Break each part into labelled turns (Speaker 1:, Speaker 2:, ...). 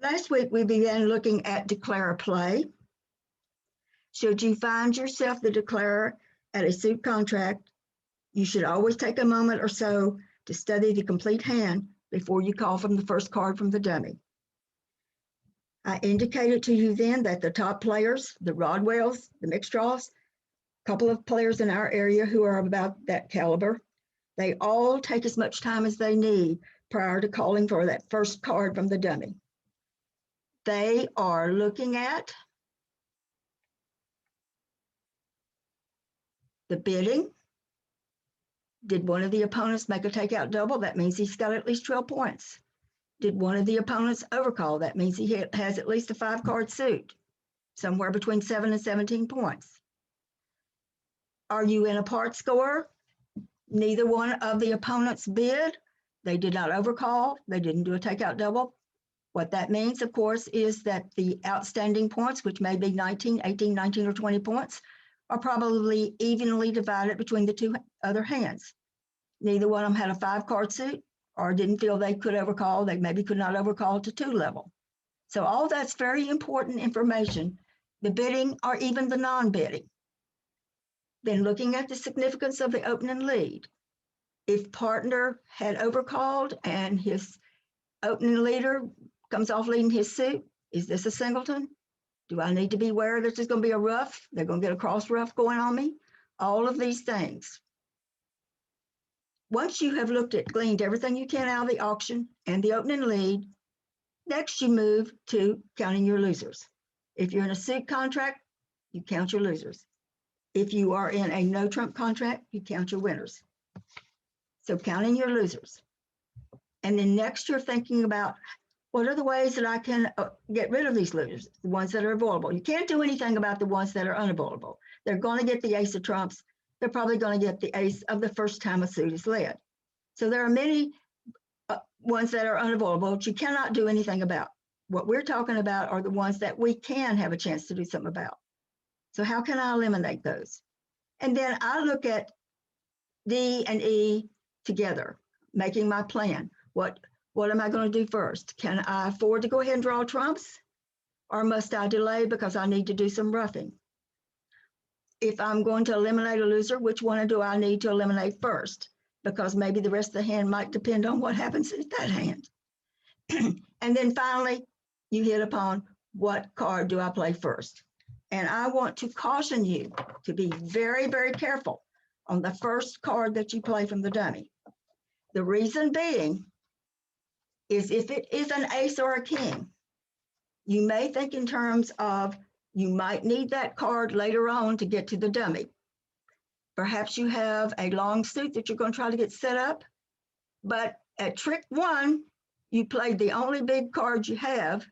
Speaker 1: Last week, we began looking at declare play. Should you find yourself the declarer at a suit contract, you should always take a moment or so to study the complete hand before you call from the first card from the dummy. I indicated to you then that the top players, the Rodwells, the mixed draws, a couple of players in our area who are about that caliber, they all take as much time as they need prior to calling for that first card from the dummy. They are looking at the bidding. Did one of the opponents make a takeout double? That means he's got at least 12 points. Did one of the opponents overcall? That means he has at least a 5-card suit, somewhere between 7 and 17 points. Are you in a part score? Neither one of the opponents bid. They did not overcall. They didn't do a takeout double. What that means, of course, is that the outstanding points, which may be 19, 18, 19, or 20 points, are probably evenly divided between the two other hands. Neither one of them had a 5-card suit or didn't feel they could overcall. They maybe could not overcall to 2 level. So all that's very important information, the bidding or even the non-bidding. Then looking at the significance of the opening lead. If partner had overcalled and his opening leader comes off leading his suit, is this a singleton? Do I need to be aware that there's going to be a ruff? They're going to get a cross ruff going on me? All of these things. Once you have gleaned everything you can out of the auction and the opening lead, next you move to counting your losers. If you're in a suit contract, you count your losers. If you are in a no trump contract, you count your winners. So counting your losers. And then next you're thinking about what are the ways that I can get rid of these losers, the ones that are avoidable. You can't do anything about the ones that are unavoidable. They're going to get the ace of trumps. They're probably going to get the ace of the first time a suit is led. So there are many ones that are unavoidable that you cannot do anything about. What we're talking about are the ones that we can have a chance to do something about. So how can I eliminate those? And then I look at D and E together, making my plan. What am I going to do first? Can I afford to go ahead and draw trumps? Or must I delay because I need to do some roughing? If I'm going to eliminate a loser, which one do I need to eliminate first? Because maybe the rest of the hand might depend on what happens in that hand. And then finally, you hit upon what card do I play first? And I want to caution you to be very, very careful on the first card that you play from the dummy. The reason being is if it is an ace or a king, you may think in terms of you might need that card later on to get to the dummy. Perhaps you have a long suit that you're going to try to get set up, but at trick 1, you played the only big card you have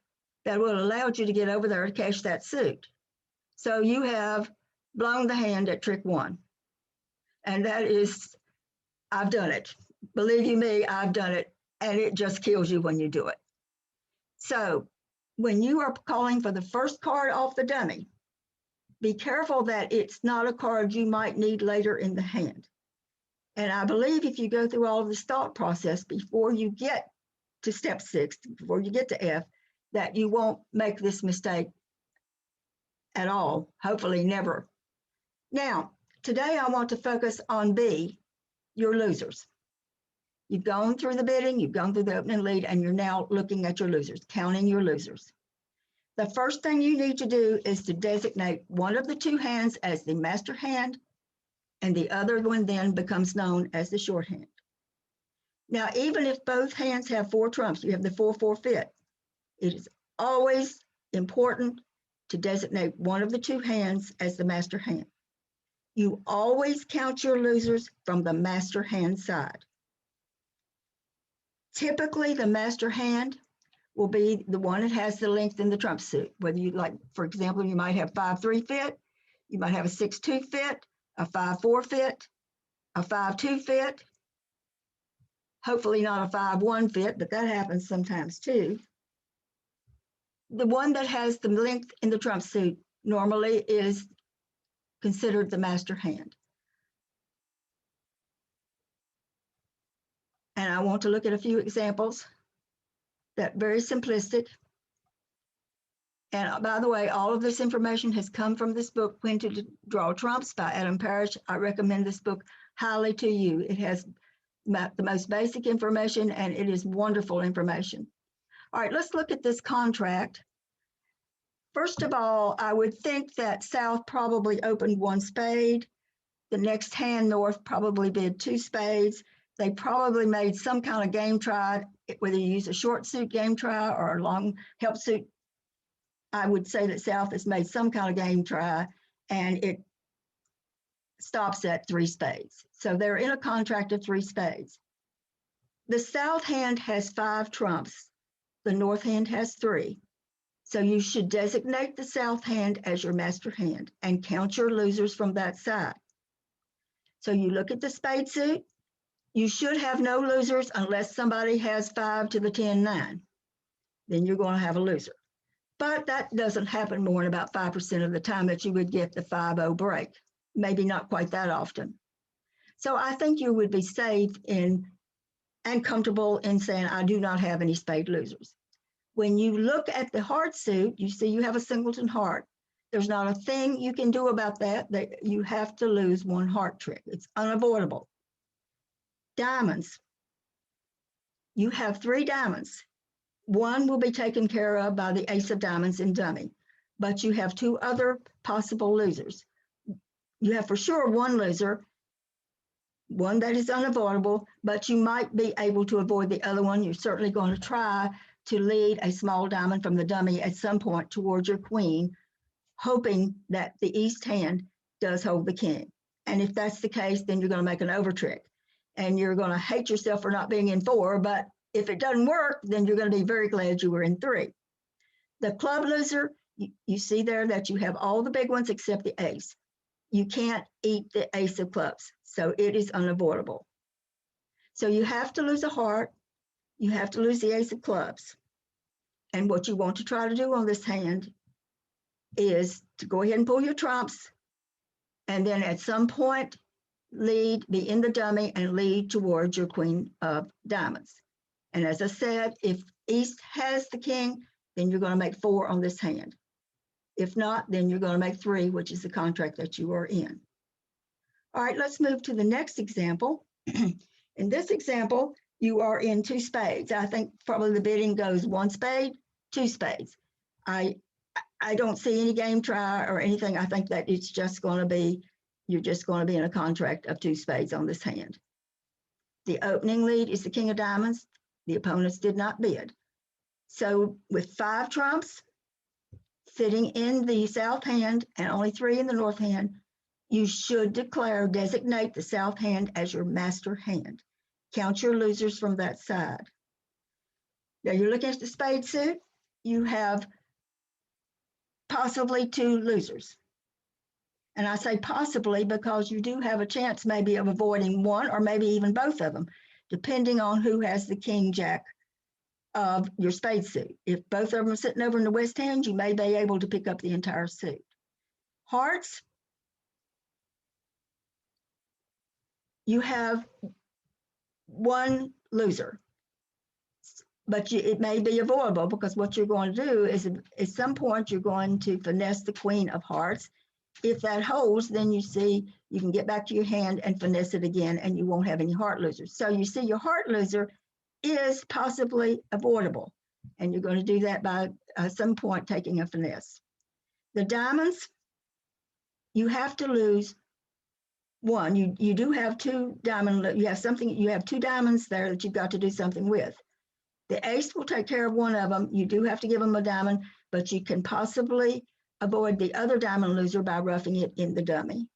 Speaker 1: that will allow you to get over there to cash that suit. So you have blown the hand at trick 1. And that is, I've done it. Believe you me, I've done it. And it just kills you when you do it. So when you are calling for the first card off the dummy, be careful that it's not a card you might need later in the hand. And I believe if you go through all of this thought process before you get to step 6, before you get to F, that you won't make this mistake at all, hopefully never. Now, today I want to focus on B, your losers. You've gone through the bidding, you've gone through the opening lead, and you're now looking at your losers, counting your losers. The first thing you need to do is to designate one of the two hands as the master hand, and the other one then becomes known as the shorthand. Now, even if both hands have 4 trumps, you have the 4-4 fit, it is always important to designate one of the two hands as the master hand. You always count your losers from the master hand side. Typically, the master hand will be the one that has the length in the trump suit. Whether you like, for example, you might have 5-3 fit, you might have a 6-2 fit, a 5-4 fit, a 5-2 fit, hopefully not a 5-1 fit, but that happens sometimes too. The one that has the length in the trump suit normally is considered the master hand. And I want to look at a few examples that are very simplistic. And by the way, all of this information has come from this book, When to Draw Trumps by Adam Parrish. I recommend this book highly to you. It has the most basic information, and it is wonderful information. All right, let's look at this contract. First of all, I would think that South probably opened 1 spade. The next hand, North, probably bid 2 spades. They probably made some kind of game try, whether you use a short suit game try or a long help suit. I would say that South has made some kind of game try, and it stops at 3 spades. So they're in a contract of 3 spades. The South hand has 5 trumps. The North hand has 3. So you should designate the South hand as your master hand and count your losers from that side. So you look at the spade suit. You should have no losers unless somebody has 5 to the 10-9. Then you're going to have a loser. But that doesn't happen more than about 5% of the time that you would get the 5-0 break. Maybe not quite that often. So I think you would be safe in and comfortable in saying, I do not have any spade losers. When you look at the heart suit, you see you have a singleton heart. There's not a thing you can do about that you have to lose 1 heart trick. It's unavoidable. Diamonds. You have 3 diamonds. 1 will be taken care of by the ace of diamonds in dummy, but you have 2 other possible losers. You have for sure 1 loser, 1 that is unavoidable, but you might be able to avoid the other one. You're certainly going to try to lead a small diamond from the dummy at some point towards your queen, hoping that the east hand does hold the king. And if that's the case, then you're going to make an over trick. And you're going to hate yourself for not being in 4, but if it doesn't work, then you're going to be very glad you were in 3. The club loser, you see there that you have all the big ones except the ace. You can't eat the ace of clubs, so it is unavoidable. So you have to lose a heart. You have to lose the ace of clubs. And what you want to try to do on this hand is to go ahead and pull your trumps, and then at some point, be in the dummy and lead towards your queen of diamonds. And as I said, if East has the king, then you're going to make 4 on this hand. If not, then you're going to make 3, which is the contract that you are in. All right, let's move to the next example. In this example, you are in 2 spades. I think probably the bidding goes 1 spade, 2 spades. I don't see any game try or anything. I think that it's just going to be, you're just going to be in a contract of 2 spades on this hand. The opening lead is the king of diamonds. The opponents did not bid. So with 5 trumps sitting in the south hand and only 3 in the north hand, you should designate the south hand as your master hand. Count your losers from that side. Now you're looking at the spade suit. You have possibly 2 losers. And I say possibly because you do have a chance maybe of avoiding 1 or maybe even both of them, depending on who has the king jack of your spade suit. If both of them are sitting over in the west hand, you may be able to pick up the entire suit. Hearts, you have 1 loser, but it may be avoidable because what you're going to do is at some point you're going to finesse the queen of hearts. If that holds, then you see you can get back to your hand and finesse it again and you won't have any heart losers. So you see your heart loser is possibly avoidable, and you're going to do that by some point taking a finesse. The diamonds, you have to lose 1. You do have 2 diamond, you have 2 diamonds there that you've got to do something with. The ace will take care of 1 of them. You do have to give them a diamond, but you can possibly avoid the other diamond loser by roughing it in the dummy.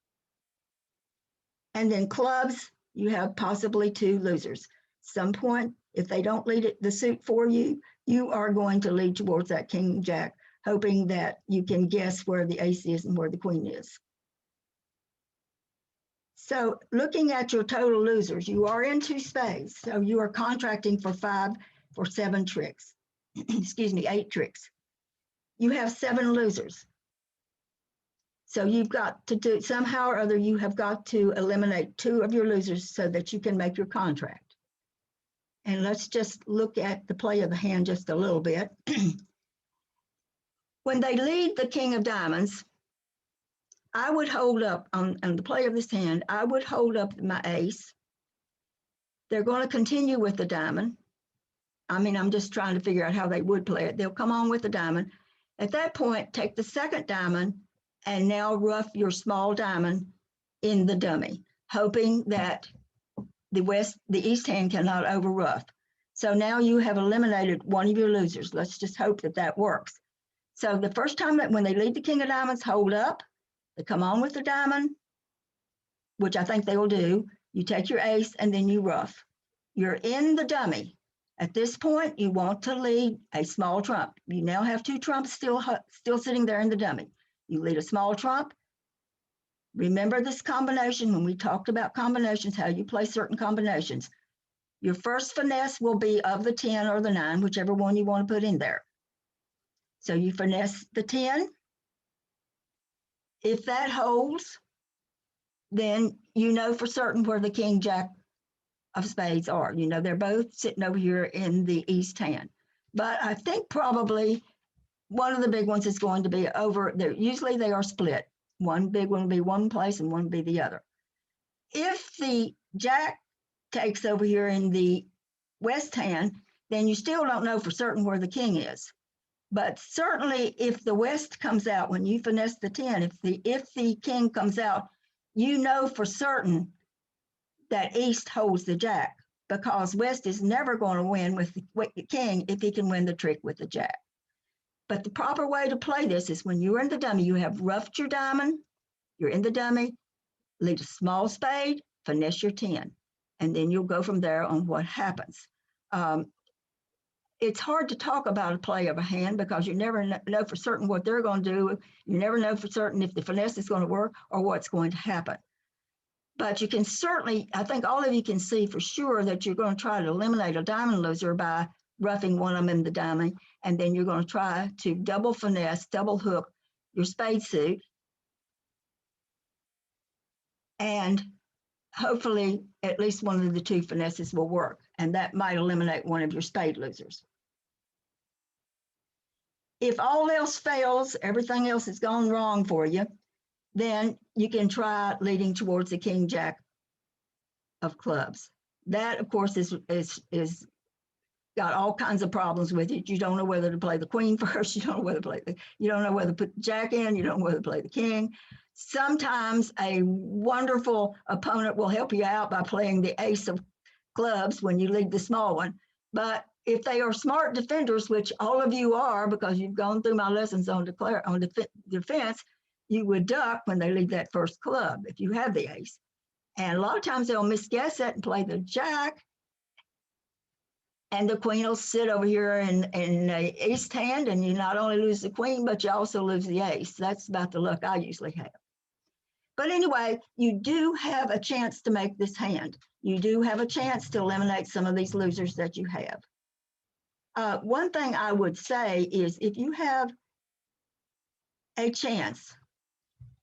Speaker 1: And then clubs, you have possibly 2 losers. Some point, if they don't lead the suit for you, you are going to lead towards that king jack, hoping that you can guess where the ace is and where the queen is. So looking at your total losers, you are in 2 spades. So you are contracting for 7 tricks. Excuse me, 8 tricks. You have 7 losers. So you've got to do, somehow or other, you have got to eliminate 2 of your losers so that you can make your contract. And let's just look at the play of the hand just a little bit. When they lead the king of diamonds, I would hold up on the play of this hand, I would hold up my ace. They're going to continue with the diamond. I mean, I'm just trying to figure out how they would play it. They'll come on with the diamond. At that point, take the second diamond and now rough your small diamond in the dummy, hoping that the east hand cannot over rough. So now you have eliminated one of your losers. Let's just hope that that works. So the first time that when they lead the king of diamonds, hold up, they come on with the diamond, which I think they will do. You take your ace and then you rough. You're in the dummy. At this point, you want to lead a small trump. You now have two trumps still sitting there in the dummy. You lead a small trump. Remember this combination when we talked about combinations, how you play certain combinations. Your first finesse will be of the 10 or the 9, whichever one you want to put in there. So you finesse the 10. If that holds, then you know for certain where the king, jack of spades are. You know, they're both sitting over here in the east hand. But I think probably one of the big ones is going to be over there. Usually they are split. One big one will be one place and one will be the other. If the jack takes over here in the west hand, then you still don't know for certain where the king is. But certainly if the west comes out, when you finesse the 10, if the king comes out, you know for certain that east holds the jack, because west is never going to win with the king if he can win the trick with the jack. But the proper way to play this is when you're in the dummy, you have roughed your diamond, you're in the dummy, lead a small spade, finesse your 10, and then you'll go from there on what happens. It's hard to talk about a play of a hand because you never know for certain what they're going to do. You never know for certain if the finesse is going to work or what's going to happen. But you can certainly, I think all of you can see for sure that you're going to try to eliminate a diamond loser by roughing one of them in the diamond, and then you're going to try to double finesse, double hook your spade suit, and hopefully at least one of the two finesses will work, and that might eliminate one of your spade losers. If all else fails, everything else has gone wrong for you, then you can try leading towards the king jack of clubs. That, of course, is got all kinds of problems with it. You don't know whether to play the queen first. You don't know whether to play you don't know whether to put the jack in. You don't know whether to play the king. Sometimes a wonderful opponent will help you out by playing the ace of clubs when you lead the small one. But if they are smart defenders, which all of you are because you've gone through my lessons on defense, you would duck when they lead that first club if you have the ace. And a lot of times they'll misguess it and play the jack, and the queen will sit over here in the east hand, and you not only lose the queen, but you also lose the ace. That's about the luck I usually have. But anyway, you do have a chance to make this hand. You do have a chance to eliminate some of these losers that you have. One thing I would say is if you have a chance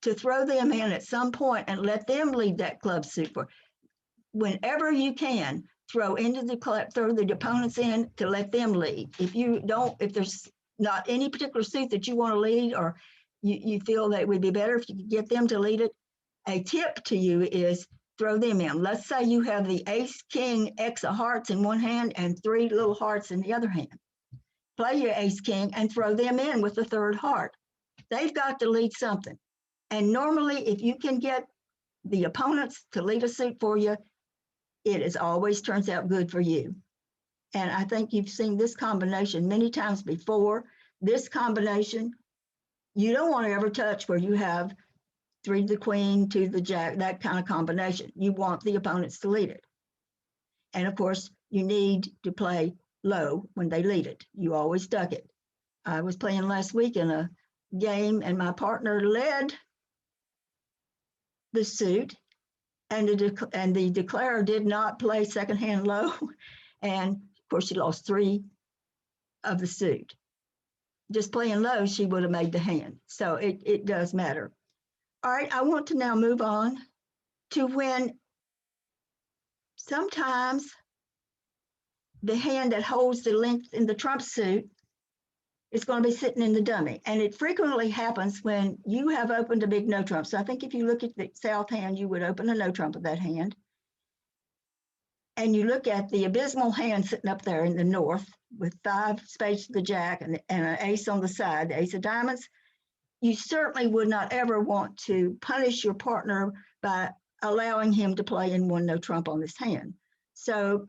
Speaker 1: to throw them in at some point and let them lead that club suit for, whenever you can, throw the opponents in to let them lead. If there's not any particular suit that you want to lead, or you feel that it would be better if you could get them to lead it, a tip to you is throw them in. Let's say you have the ace, king, X of hearts in one hand and 3 little hearts in the other hand. Play your ace, king, and throw them in with the third heart. They've got to lead something. And normally, if you can get the opponents to lead a suit for you, it always turns out good for you. And I think you've seen this combination many times before. This combination, you don't want to ever touch where you have 3 to the queen, 2 to the jack, that kind of combination. You want the opponents to lead it. And of course, you need to play low when they lead it. You always duck it. I was playing last week in a game and my partner led the suit, and the declarer did not play second hand low. And of course, she lost 3 of the suit. Just playing low, she would have made the hand. So it does matter. All right, I want to now move on to when sometimes the hand that holds the length in the trump suit it's going to be sitting in the dummy. And it frequently happens when you have opened a big no trump. So I think if you look at the south hand, you would open a no trump of that hand. And you look at the abysmal hand sitting up there in the north with 5 spades to the jack and an ace on the side, the ace of diamonds. You certainly would not ever want to punish your partner by allowing him to play in one no trump on this hand. So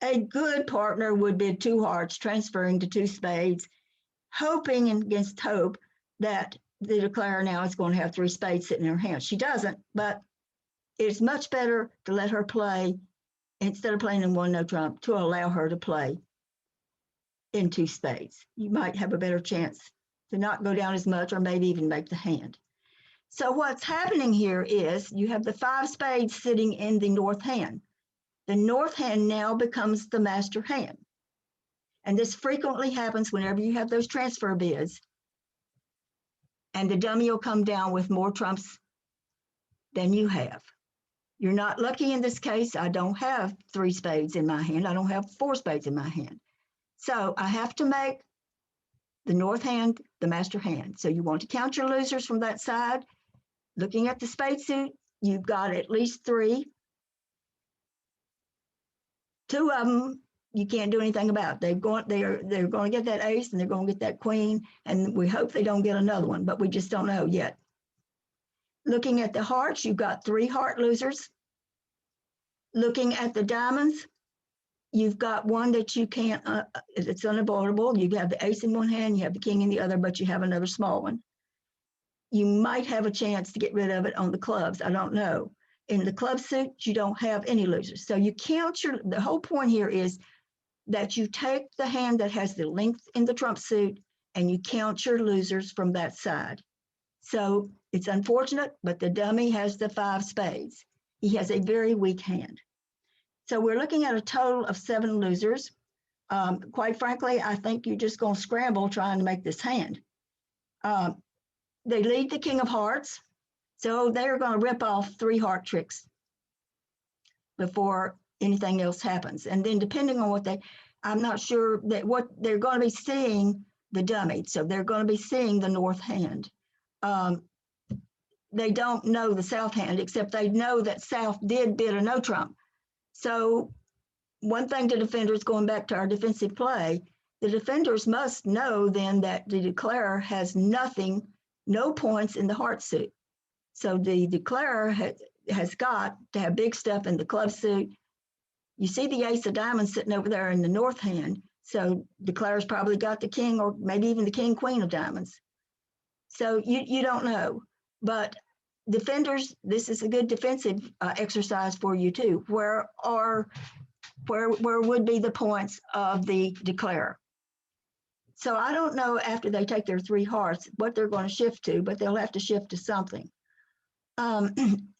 Speaker 1: a good partner would bid 2 hearts, transferring to 2 spades, hoping against hope that the declarer now is going to have 3 spades sitting in her hand. She doesn't, but it's much better to let her play instead of playing in one no trump, to allow her to play in 2 spades. You might have a better chance to not go down as much or maybe even make the hand. So what's happening here is you have the 5 spades sitting in the north hand. The north hand now becomes the master hand. And this frequently happens whenever you have those transfer bids. And the dummy will come down with more trumps than you have. You're not lucky in this case. I don't have 3 spades in my hand. I don't have 4 spades in my hand. So I have to make the north hand the master hand. So you want to count your losers from that side. Looking at the spade suit, you've got at least 3. 2 of them you can't do anything about. They're going to get that ace and they're going to get that queen, and we hope they don't get another one, but we just don't know yet. Looking at the hearts, you've got 3 heart losers. Looking at the diamonds, you've got one that you can't, it's unavoidable. You have the ace in one hand, you have the king in the other, but you have another small one. You might have a chance to get rid of it on the clubs. I don't know. In the club suit, you don't have any losers. So you count the whole point here is that you take the hand that has the length in the trump suit and you count your losers from that side. So it's unfortunate, but the dummy has the 5 spades. He has a very weak hand. So we're looking at a total of 7 losers. Quite frankly, I think you're just going to scramble trying to make this hand. They lead the king of hearts. So they're going to rip off 3 heart tricks before anything else happens. And then depending on I'm not sure that what they're going to be seeing the dummy. So they're going to be seeing the north hand. They don't know the south hand, except they know that south did bid a no trump. So one thing to defenders, going back to our defensive play, the defenders must know then that the declarer has nothing, no points in the heart suit. So the declarer has got to have big stuff in the club suit. You see the ace of diamonds sitting over there in the north hand. So declarer's probably got the king or maybe even the king, queen of diamonds. So you don't know. But defenders, this is a good defensive exercise for you too. Where would be the points of the declarer? So I don't know after they take their 3 hearts what they're going to shift to, but they'll have to shift to something.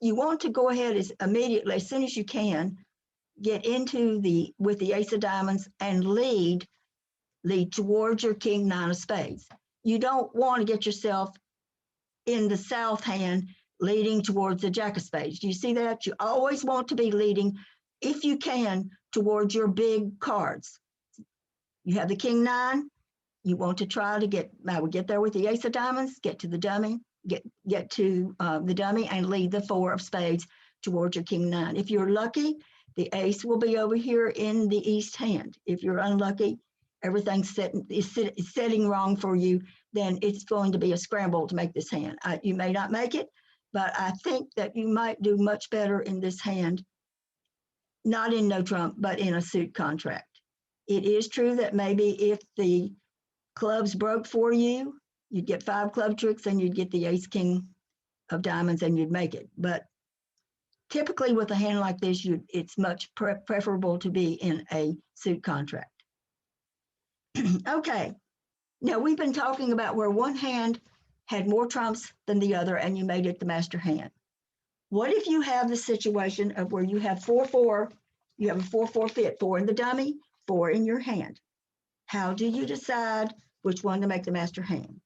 Speaker 1: You want to go ahead immediately, as soon as you can, get into with the ace of diamonds and lead towards your king 9 of spades. You don't want to get yourself in the south hand leading towards the jack of spades. Do you see that? You always want to be leading, if you can, towards your big cards. You have the king 9. You want to try to I would get there with the ace of diamonds, get to the dummy, get to the dummy and lead the 4 of spades towards your king 9. If you're lucky, the ace will be over here in the east hand. If you're unlucky, everything's setting wrong for you, then it's going to be a scramble to make this hand. You may not make it, but I think that you might do much better in this hand, not in no trump, but in a suit contract. It is true that maybe if the clubs broke for you, you'd get 5 club tricks and you'd get the ace king of diamonds and you'd make it. But typically with a hand like this, it's much preferable to be in a suit contract. Okay, now we've been talking about where one hand had more trumps than the other and you made it the master hand. What if you have the situation of where you have 4-4, you have a 4-4 fit, 4 in the dummy, 4 in your hand? How do you decide which one to make the master hand?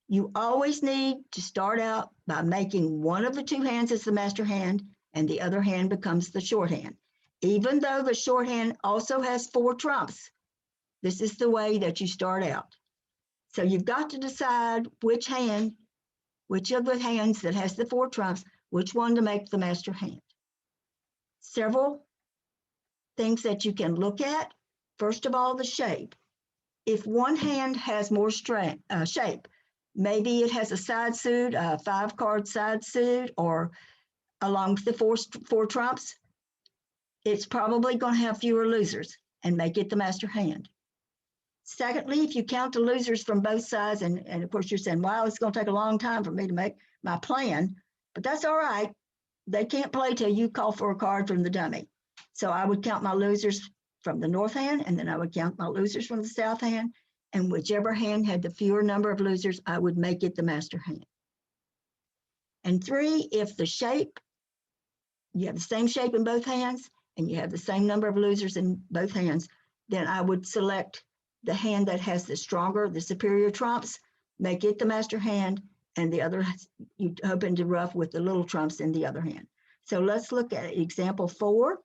Speaker 1: You always need to start out by making one of the 2 hands as the master hand and the other hand becomes the short hand. Even though the short hand also has 4 trumps, This is the way that you start out. So you've got to decide which of the hands that has the 4 trumps, which one to make the master hand. Several things that you can look at. First of all, the shape. If one hand has more shape, maybe it has a side suit, a 5-card side suit, or along with the four trumps, it's probably going to have fewer losers and make it the master hand. Secondly, if you count the losers from both sides, and of course you're saying, wow, it's going to take a long time for me to make my plan, but that's all right. They can't play till you call for a card from the dummy. So I would count my losers from the north hand, and then I would count my losers from the south hand, and whichever hand had the fewer number of losers, I would make it the master hand. And 3, if the shape, you have the same shape in both hands, and you have the same number of losers in both hands, then I would select the hand that has the stronger, the superior trumps, make it the master hand, and the other, you open to ruff with the little trumps in the other hand. So let's look at example 4.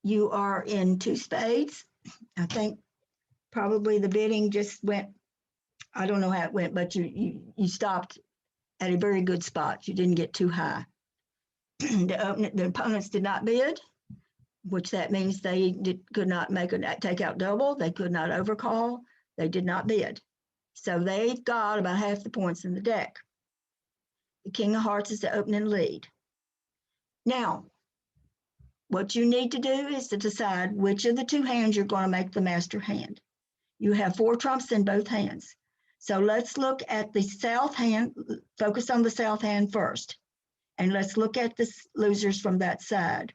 Speaker 1: You are in 2 spades. I think probably the bidding just went, I don't know how it went, but you stopped at a very good spot. You didn't get too high. The opponents did not bid, which that means they could not make a takeout double. They could not overcall. They did not bid. So they got about half the points in the deck. The King of Hearts is the opening lead. Now, what you need to do is to decide which of the 2 hands you're going to make the master hand. You have 4 trumps in both hands. So let's look at the south hand, focus on the south hand first. And let's look at the losers from that side.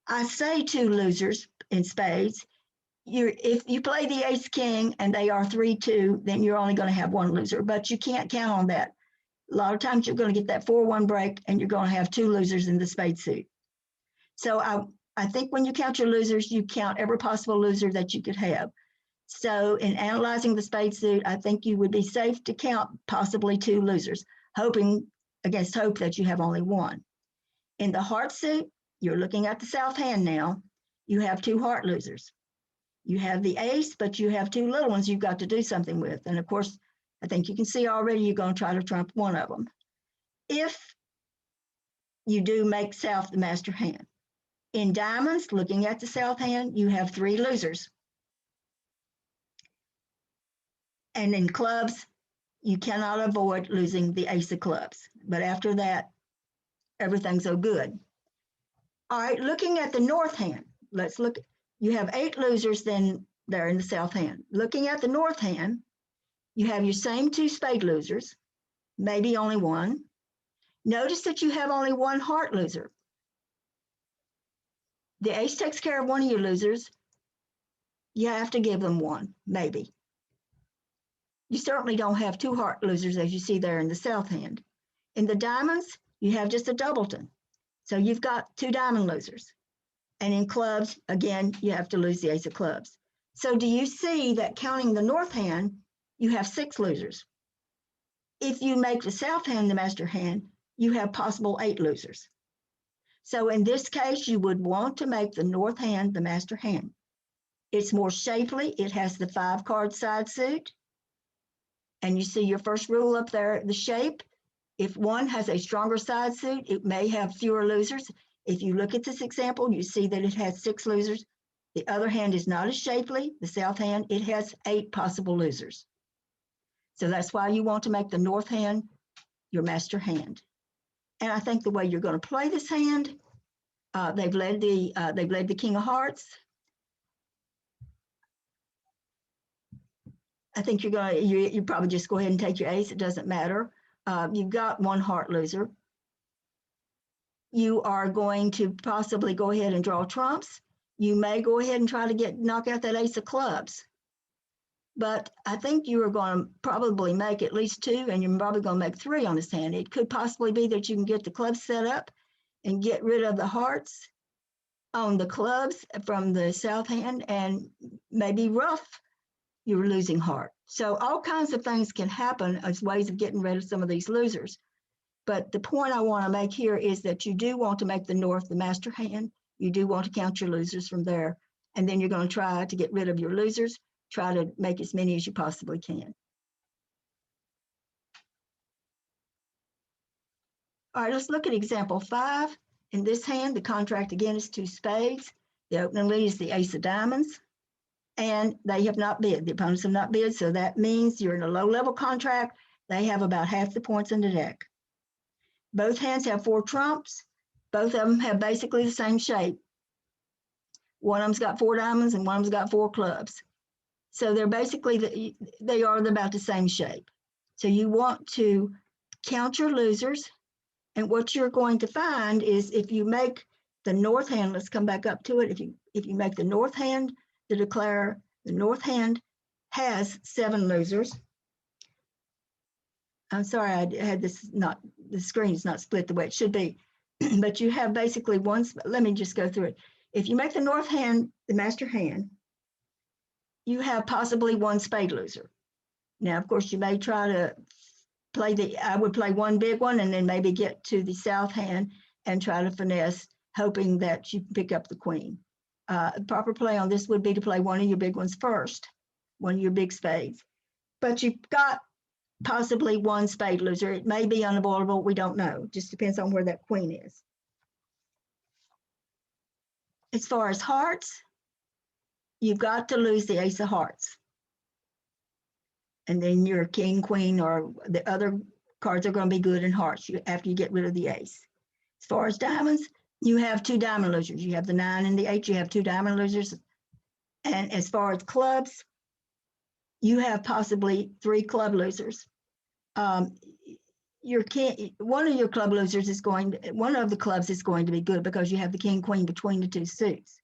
Speaker 1: I say 2 losers in spades. If you play the ace king and they are 3-2, then you're only going to have 1 loser, but you can't count on that. A lot of times you're going to get that 4-1 break and you're going to have 2 losers in the spade suit. So I think when you count your losers, you count every possible loser that you could have. So in analyzing the spade suit, I think you would be safe to count possibly 2 losers, hoping against hope that you have only 1. In the heart suit, you're looking at the south hand now. You have 2 heart losers. You have the ace, but you have 2 little ones you've got to do something with. And of course, I think you can see already you're going to try to trump one of them. If you do make south the master hand. In diamonds, looking at the south hand, you have 3 losers. And in clubs, you cannot avoid losing the ace of clubs. But after that, everything's so good. All right, looking at the north hand, let's look. You have 8 losers then there in the south hand. Looking at the north hand, you have your same 2 spade losers, maybe only 1. Notice that you have only 1 heart loser. The ace takes care of one of your losers. You have to give them 1, maybe. You certainly don't have 2 heart losers as you see there in the south hand. In the diamonds, you have just a doubleton. So you've got 2 diamond losers. And in clubs, again, you have to lose the ace of clubs. So do you see that counting the north hand, you have 6 losers? If you make the south hand the master hand, you have possible 8 losers. So in this case, you would want to make the north hand the master hand. It's more shapely. It has the 5-card side suit. And you see your first rule up there, the shape. If one has a stronger side suit, it may have fewer losers. If you look at this example, you see that it has 6 losers. The other hand is not as shapely, the south hand, it has 8 possible losers. So that's why you want to make the north hand your master hand. And I think the way you're going to play this hand, they've led the King of Hearts. I think you probably just go ahead and take your ace. It doesn't matter. You've got 1 heart loser. You are going to possibly go ahead and draw trumps. You may go ahead and try to knock out that ace of clubs. But I think you are going to probably make at least 2, and you're probably going to make 3 on this hand. It could possibly be that you can get the clubs set up and get rid of the hearts on the clubs from the south hand and maybe ruff your losing heart. So all kinds of things can happen as ways of getting rid of some of these losers. But the point I want to make here is that you do want to make the north the master hand. You do want to count your losers from there. And then you're going to try to get rid of your losers. Try to make as many as you possibly can. All right, let's look at example 5. In this hand, the contract again is 2 spades. The opening lead is the ace of diamonds. And they have not bid. The opponents have not bid. So that means you're in a low-level contract. They have about half the points in the deck. Both hands have 4 trumps. Both of them have basically the same shape. One of them's got 4 diamonds and one of them's got 4 clubs. So they're basically, they are about the same shape. So you want to count your losers. And what you're going to find is if you make the north hand, let's come back up to it. If you make the north hand to declare the north hand has 7 losers. I'm sorry, I had this not, the screen is not split the way it should be, but you have basically one, let me just go through it. If you make the north hand the master hand, you have possibly 1 spade loser. Now, of course, you may try to play I would play one big one and then maybe get to the south hand and try to finesse, hoping that you pick up the queen. Proper play on this would be to play one of your big ones first, one of your big spades. But you've got possibly 1 spade loser. It may be unavoidable. We don't know. Just depends on where that queen is. As far as hearts, you've got to lose the ace of hearts. And then your king, queen, or the other cards are going to be good in hearts after you get rid of the ace. As far as diamonds, you have 2 diamond losers. You have the 9 and the 8. You have 2 diamond losers. And as far as clubs, you have possibly 3 club losers. Your king, one of your club losers is going to, one of the clubs is going to be good because you have the king, queen between the 2 suits.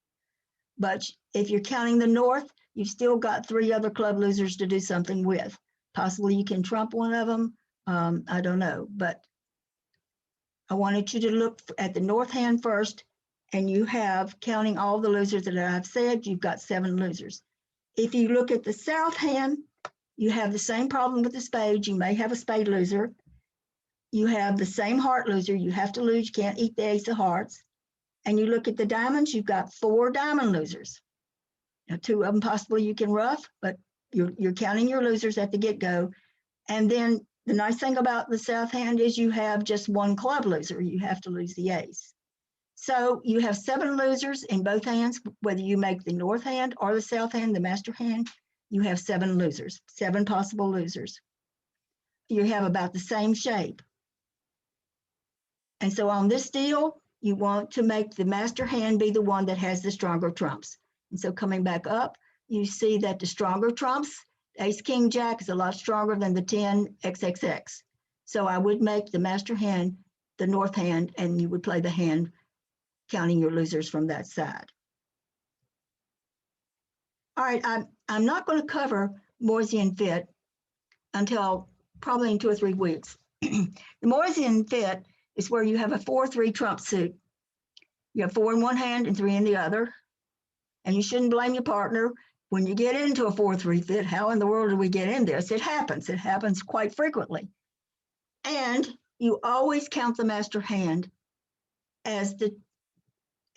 Speaker 1: But if you're counting the north, you've still got 3 other club losers to do something with. Possibly you can trump one of them. I don't know, but I wanted you to look at the north hand first, and you have, counting all the losers that I've said, you've got 7 losers. If you look at the south hand, you have the same problem with the spades. You may have a spade loser. You have the same heart loser. You have to lose. You can't eat the ace of hearts. And you look at the diamonds, you've got 4 diamond losers. Now, 2 of them possibly you can rough, but you're counting your losers at the get-go. And then the nice thing about the south hand is you have just 1 club loser. You have to lose the ace. So you have 7 losers in both hands, whether you make the north hand or the south hand, the master hand, you have 7 losers, 7 possible losers. You have about the same shape. And so on this deal, you want to make the master hand be the one that has the stronger trumps. And so coming back up, you see that the stronger trumps, ace, king, jack is a lot stronger than the 10 XXX. So I would make the master hand the north hand, and you would play the hand counting your losers from that side. All right, I'm not going to cover Moisey Fit until probably in 2 or 3 weeks. The Moisey Fit is where you have a 4-3 trump suit. You have 4 in one hand and 3 in the other. And you shouldn't blame your partner. When you get into a 4-3 fit, how in the world do we get in this? It happens. It happens quite frequently. And you always count the master hand as the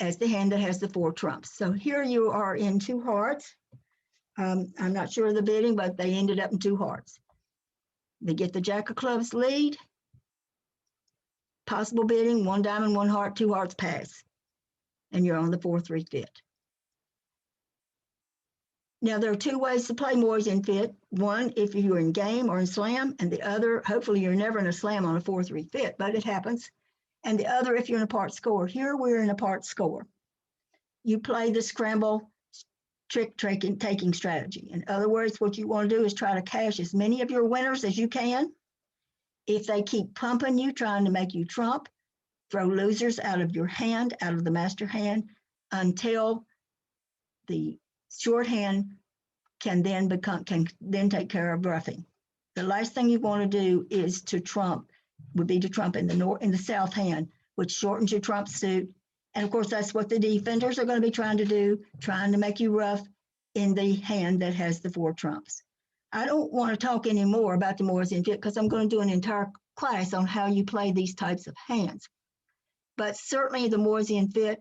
Speaker 1: hand that has the 4 trumps. So here you are in 2 hearts. I'm not sure of the bidding, but they ended up in 2 hearts. They get the jack of clubs lead. Possible bidding, 1 diamond, 1 heart, 2 hearts pass. And you're on the 4-3 fit. Now, there are 2 ways to play Moisey Fit. One, if you're in game or in slam, and the other, hopefully you're never in a slam on a 4-3 fit, but it happens. And the other, if you're in a part score. Here, we're in a part score. You play the scramble trick-taking strategy. In other words, what you want to do is try to cash as many of your winners as you can. If they keep pumping you, trying to make you trump, throw losers out of your hand, out of the master hand, until the shorthand can then take care of bluffing. The last thing you want to do is to trump, would be to trump in the south hand, which shortens your trump suit. And of course, that's what the defenders are going to be trying to do, trying to make you rough in the hand that has the 4 trumps. I don't want to talk anymore about the Moisey Fit because I'm going to do an entire class on how you play these types of hands. But certainly the Moisean fit,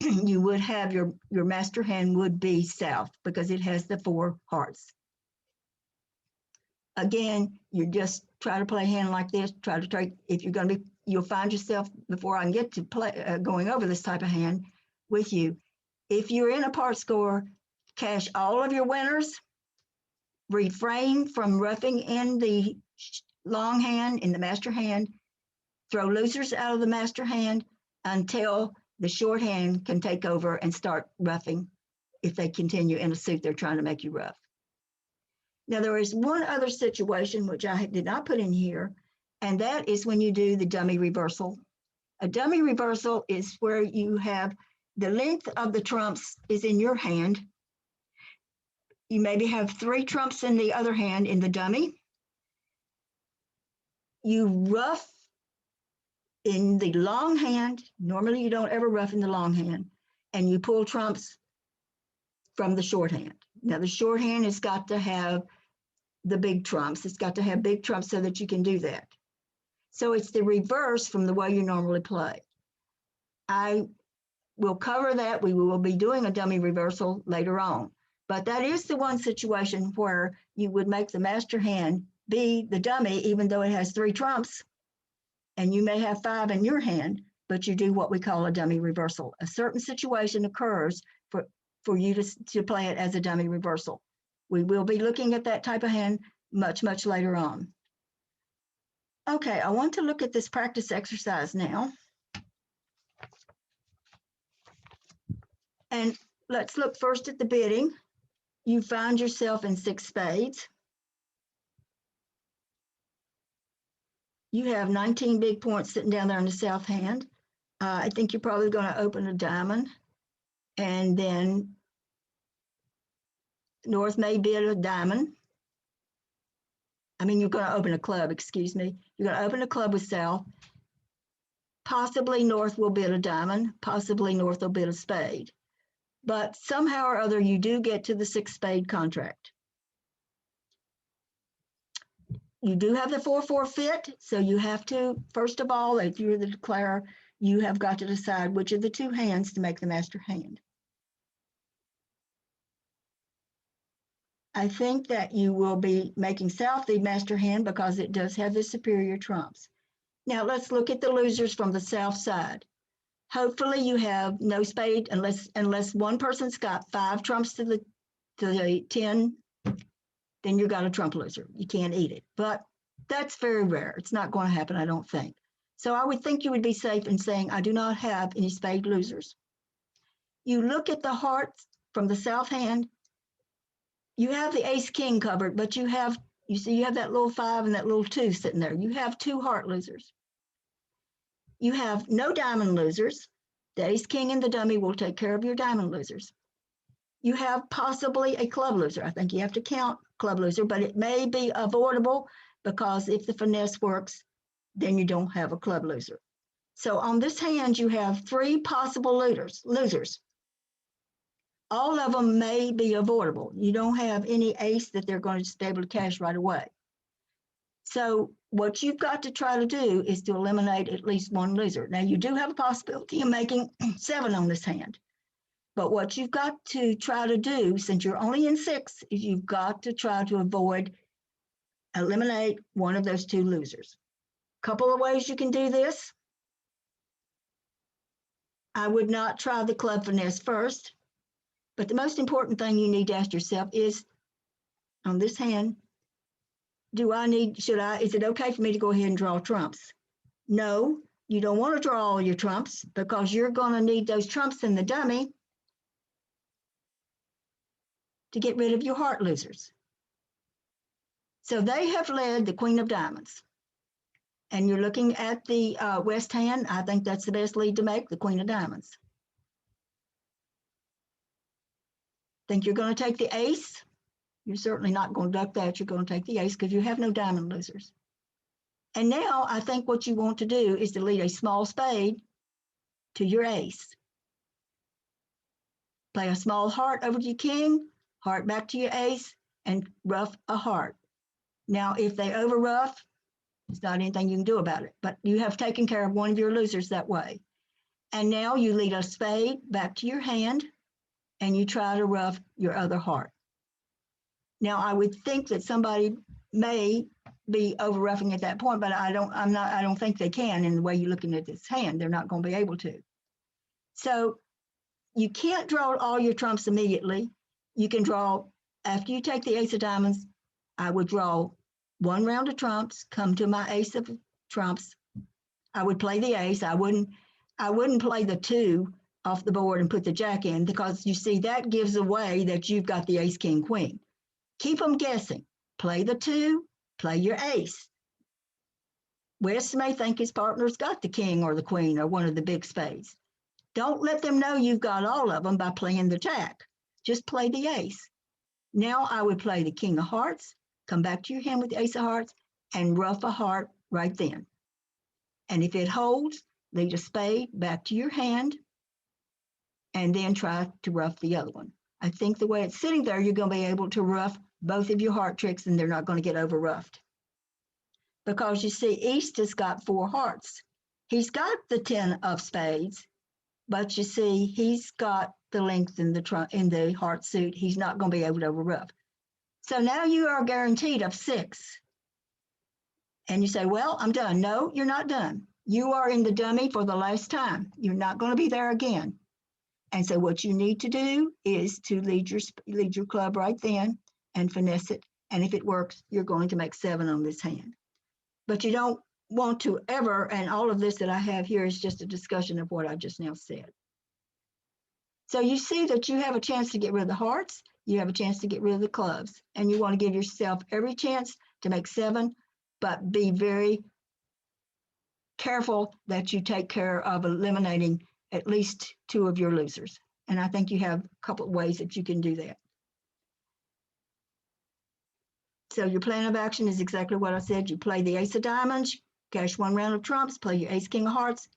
Speaker 1: you would have your master hand would be south because it has the 4 hearts. Again, you just try to play a hand like this, try to take, if you're going to be, you'll find yourself, before I can get to play, going over this type of hand with you, if you're in a part score, cash all of your winners, refrain from roughing in the long hand, in the master hand, throw losers out of the master hand until the short hand can take over and start roughing if they continue in a suit they're trying to make you rough. Now, there is one other situation which I did not put in here, and that is when you do the dummy reversal. A dummy reversal is where you have the length of the trumps is in your hand. You maybe have 3 trumps in the other hand in the dummy. You rough in the long hand. Normally, you don't ever rough in the long hand, and you pull trumps from the short hand. Now, the short hand has got to have the big trumps. It's got to have big trumps so that you can do that. So it's the reverse from the way you normally play. I will cover that. We will be doing a dummy reversal later on. But that is the one situation where you would make the master hand be the dummy, even though it has 3 trumps, and you may have 5 in your hand, but you do what we call a dummy reversal. A certain situation occurs for you to play it as a dummy reversal. We will be looking at that type of hand much, much later on. Okay, I want to look at this practice exercise now. And let's look first at the bidding. You find yourself in 6 spades. You have 19 big points sitting down there in the south hand. I think you're probably going to open a diamond, and then north may bid a diamond. I mean, you're going to open a club, excuse me. You're going to open a club with south. Possibly north will bid a diamond. Possibly north will bid a spade. But somehow or other, you do get to the 6 spade contract. You do have the 4-4 fit, so you have to, first of all, if you're the declarer, you have got to decide which of the 2 hands to make the master hand. I think that you will be making south the master hand because it does have the superior trumps. Now let's look at the losers from the south side. Hopefully you have no spade unless one person's got 5 trumps to the 10, then you got a trump loser. You can't eat it, but that's very rare. It's not going to happen, I don't think. So I would think you would be safe in saying, I do not have any spade losers. You look at the hearts from the south hand. You have the ace king covered, but you see you have that little 5 and that little 2 sitting there. You have 2 heart losers. You have no diamond losers. The ace king and the dummy will take care of your diamond losers. You have possibly a club loser. I think you have to count club loser, but it may be avoidable because if the finesse works, then you don't have a club loser. So on this hand, you have 3 possible losers. All of them may be avoidable. You don't have any ace that they're going to just be able to cash right away. So what you've got to try to do is to eliminate at least 1 loser. Now, you do have a possibility of making 7 on this hand. But what you've got to try to do, since you're only in 6, is you've got to try to eliminate 1 of those 2 losers. A couple of ways you can do this. I would not try the club finesse first. But the most important thing you need to ask yourself is, on this hand, is it okay for me to go ahead and draw trumps? No, you don't want to draw all your trumps because you're going to need those trumps in the dummy to get rid of your heart losers. So they have led the Queen of Diamonds. And you're looking at the west hand. I think that's the best lead to make, the Queen of Diamonds. Think you're going to take the ace? You're certainly not going to duck that. You're going to take the ace because you have no diamond losers. And now I think what you want to do is to lead a small spade to your ace. Play a small heart over to your king, heart back to your ace, and rough a heart. Now, if they over rough, There's not anything you can do about it, but you have taken care of one of your losers that way. And now you lead a spade back to your hand and you try to ruff your other heart. Now, I would think that somebody may be over roughing at that point, but I don't think they can in the way you're looking at this hand. They're not going to be able to. So you can't draw all your trumps immediately. You can draw, after you take the ace of diamonds, I would draw one round of trumps, come to my ace of trumps. I would play the ace. I wouldn't play the 2 off the board and put the jack in, because you see that gives away that you've got the ace, king, queen. Keep them guessing. Play the 2, play your ace. Wes may think his partner's got the king or the queen or one of the big spades. Don't let them know you've got all of them by playing the jack. Just play the ace. Now I would play the king of hearts, come back to your hand with the ace of hearts, and ruff a heart right then. And if it holds, lead a spade back to your hand, and then try to ruff the other one. I think the way it's sitting there, you're going to be able to ruff both of your heart tricks, and they're not going to get over roughed. Because you see, East has got 4 hearts. He's got the 10 of spades, but you see, he's got the length in the heart suit. He's not going to be able to over rough. So now you are guaranteed of 6. And you say, well, I'm done. No, you're not done. You are in the dummy for the last time. You're not going to be there again. And so what you need to do is to lead your club right then and finesse it. And if it works, you're going to make 7 on this hand. But you don't want to ever, and all of this that I have here is just a discussion of what I just now said. So you see that you have a chance to get rid of the hearts, you have a chance to get rid of the clubs, and you want to give yourself every chance to make 7, but be very careful that you take care of eliminating at least 2 of your losers. And I think you have a couple of ways that you can do that. So your plan of action is exactly what I said. You play the ace of diamonds, cash 1 round of trumps, play your ace, king of hearts,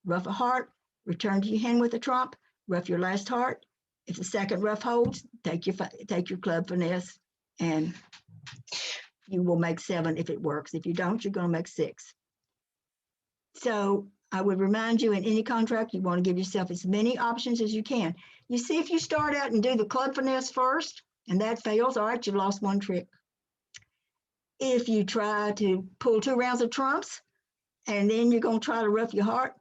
Speaker 1: ruff a heart, return to your hand with a trump, ruff your last heart. If the second ruff holds, take your club finesse, and you will make 7 if it works. If you don't, you're going to make 6. So I would remind you, in any contract, you want to give yourself as many options as you can. You see, if you start out and do the club finesse first, and that fails, all right, you've lost 1 trick. If you try to pull 2 rounds of trumps, and then you're going to try to ruff your heart,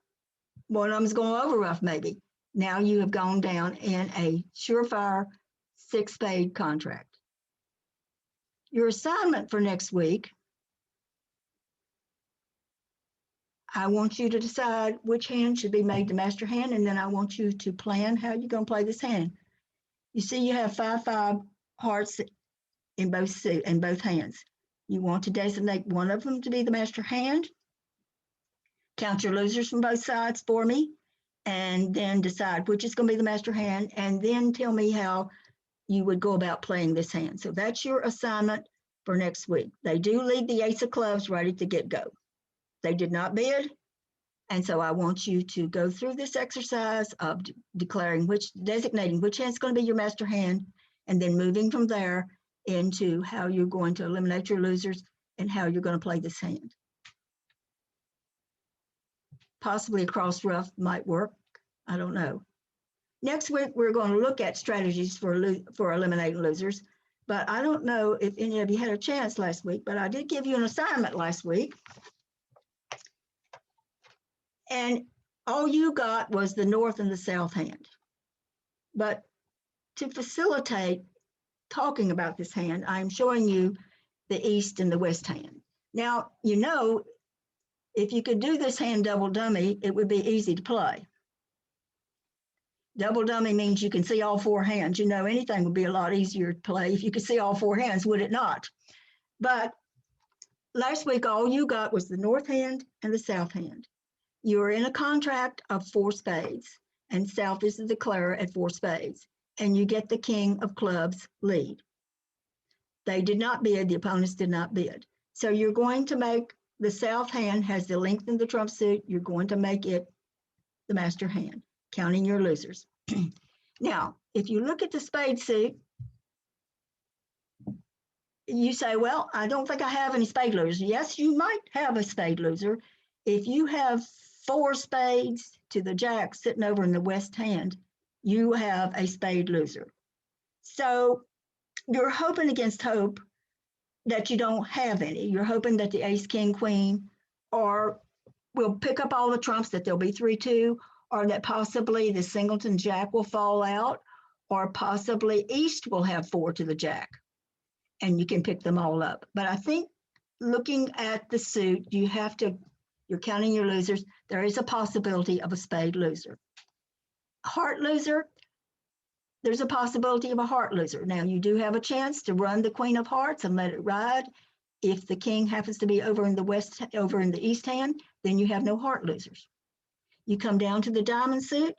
Speaker 1: one of them's going to over rough maybe. Now you have gone down in a surefire 6-spade contract. Your assignment for next week, I want you to decide which hand should be made the master hand, and then I want you to plan how you're going to play this hand. You see, you have 5 hearts in both hands. You want to designate one of them to be the master hand. Count your losers from both sides for me, and then decide which is going to be the master hand, and then tell me how you would go about playing this hand. So that's your assignment for next week. They do leave the ace of clubs right at the get-go. They did not bid, and so I want you to go through this exercise of designating which hand is going to be your master hand, and then moving from there into how you're going to eliminate your losers and how you're going to play this hand. Possibly a cross ruff might work. I don't know. Next week, we're going to look at strategies for eliminating losers, but I don't know if any of you had a chance last week, but I did give you an assignment last week. And all you got was the north and the south hand. But to facilitate talking about this hand, I'm showing you the east and the west hand. Now, you know, if you could do this hand double dummy, it would be easy to play. Double dummy means you can see all 4 hands. You know, anything would be a lot easier to play if you could see all 4 hands, would it not? But last week, all you got was the north hand and the south hand. You are in a contract of 4 spades, and south is the declarer at 4 spades, and you get the king of clubs lead. They did not bid, the opponents did not bid. So you're going to make the south hand has the length in the trump suit, you're going to make it the master hand, counting your losers. Now, if you look at the spade suit, you say, well, I don't think I have any spade losers. Yes, you might have a spade loser. If you have 4 spades to the jack sitting over in the west hand, you have a spade loser. So you're hoping against hope that you don't have any. You're hoping that the ace, king, queen, or will pick up all the trumps, that there'll be 3-2, or that possibly the singleton jack will fall out, or possibly east will have 4 to the jack, and you can pick them all up. But I think looking at the suit, you're counting your losers. There is a possibility of a spade loser. Heart loser, there's a possibility of a heart loser. Now, you do have a chance to run the queen of hearts and let it ride. If the king happens to be over in the east hand, then you have no heart losers. You come down to the diamond suit,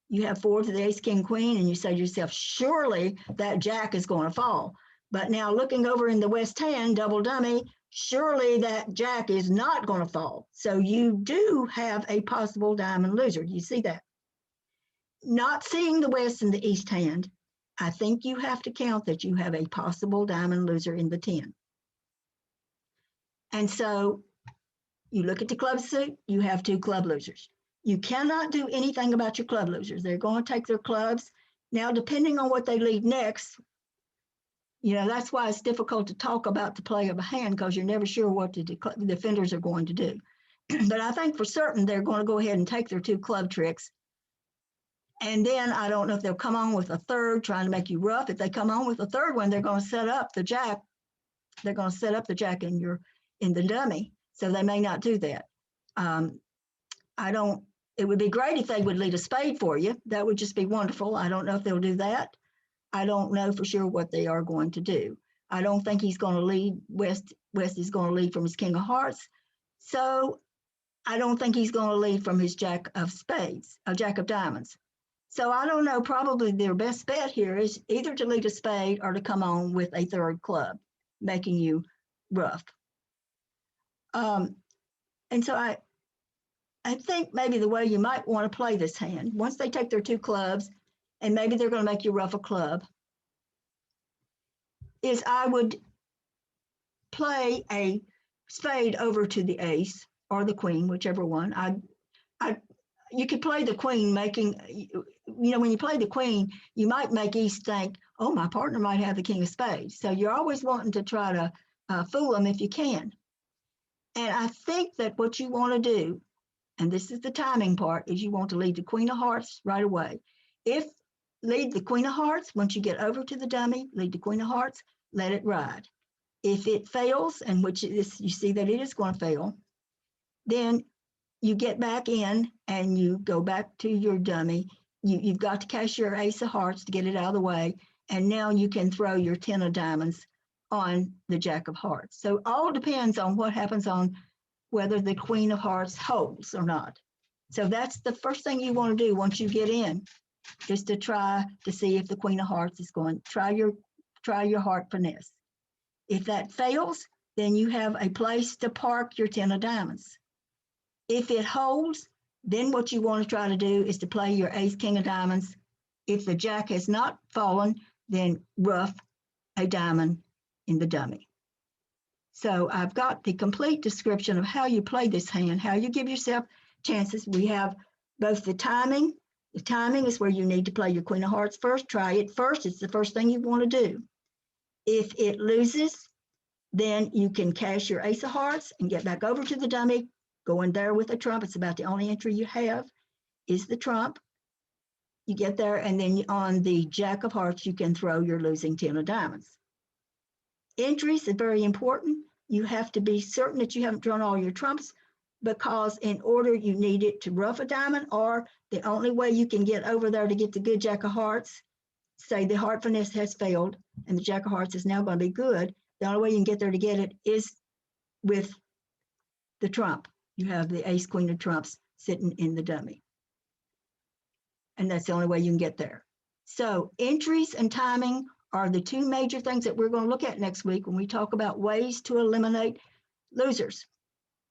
Speaker 1: you have 4 to the ace, king, queen, and you say to yourself, surely that jack is going to fall. But now looking over in the west hand, double dummy, surely that jack is not going to fall. So you do have a possible diamond loser. You see that? Not seeing the west and the east hand, I think you have to count that you have a possible diamond loser in the 10. And so you look at the club suit, you have 2 club losers. You cannot do anything about your club losers. They're going to take their clubs. Now, depending on what they lead next, that's why it's difficult to talk about the play of a hand, because you're never sure what the defenders are going to do. But I think for certain they're going to go ahead and take their 2 club tricks. And then I don't know if they'll come on with a third trying to make you rough. If they come on with a third one, they're going to set up the jack. They're going to set up the jack in the dummy. So they may not do that. It would be great if they would lead a spade for you. That would just be wonderful. I don't know if they'll do that. I don't know for sure what they are going to do. I don't think he's going to lead. West is going to lead from his king of hearts. So I don't think he's going to lead from his jack of spades, a jack of diamonds. So I don't know, probably their best bet here is either to lead a spade or to come on with a third club, making you rough. And so I think maybe the way you might want to play this hand, once they take their 2 clubs, and maybe they're going to make you rough a club, is I would play a spade over to the ace or the queen, whichever one. You could play the queen, when you play the queen, you might make east think, oh, my partner might have the king of spades. So you're always wanting to try to fool them if you can. And I think that what you want to do, and this is the timing part, is you want to lead the queen of hearts right away. Lead the queen of hearts, once you get over to the dummy, lead the queen of hearts, let it ride. If it fails, and you see that it is going to fail, then you get back in and you go back to your dummy. You've got to cash your ace of hearts to get it out of the way. And now you can throw your 10 of diamonds on the jack of hearts. So all depends on what happens on whether the queen of hearts holds or not. So that's the first thing you want to do once you get in, is to try to see if the queen of hearts is going. Try your heart finesse. If that fails, then you have a place to park your 10 of diamonds. If it holds, then what you want to try to do is to play your ace, king of diamonds. If the jack has not fallen, then rough a diamond in the dummy. So I've got the complete description of how you play this hand, how you give yourself chances. We have both the timing. The timing is where you need to play your queen of hearts first. Try it first. It's the first thing you want to do. If it loses, then you can cash your ace of hearts and get back over to the dummy, go in there with a trump. It's about the only entry you have is the trump. You get there, and then on the jack of hearts, you can throw your losing 10 of diamonds. Entries is very important. You have to be certain that you haven't drawn all your trumps, because in order you need it to rough a diamond, or the only way you can get over there to get the good jack of hearts, say the heart finesse has failed and the jack of hearts is now going to be good, the only way you can get there to get it is with the trump. You have the ace, queen of trumps sitting in the dummy. And that's the only way you can get there. So entries and timing are the 2 major things that we're going to look at next week when we talk about ways to eliminate losers.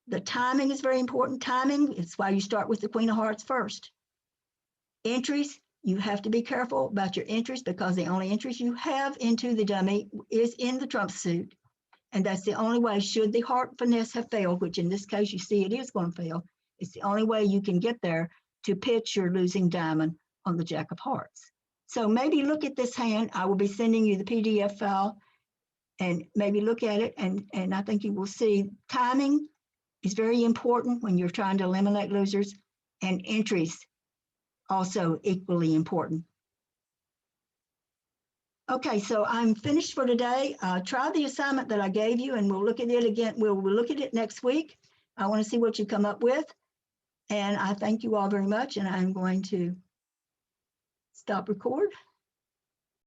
Speaker 1: The timing is very important. Timing is why you start with the queen of hearts first. Entries, you have to be careful about your entries, because the only entries you have into the dummy is in the trump suit And that's the only way, should the heart finesse have failed, which in this case you see it is going to fail, it's the only way you can get there to pitch your losing diamond on the Jack of Hearts. So maybe look at this hand. I will be sending you the PDF file and maybe look at it. And I think you will see timing is very important when you're trying to eliminate losers, and entries also equally important. Okay, so I'm finished for today. Try the assignment that I gave you and we'll look at it again. We'll look at it next week. I want to see what you come up with. And I thank you all very much, and I'm going to stop record.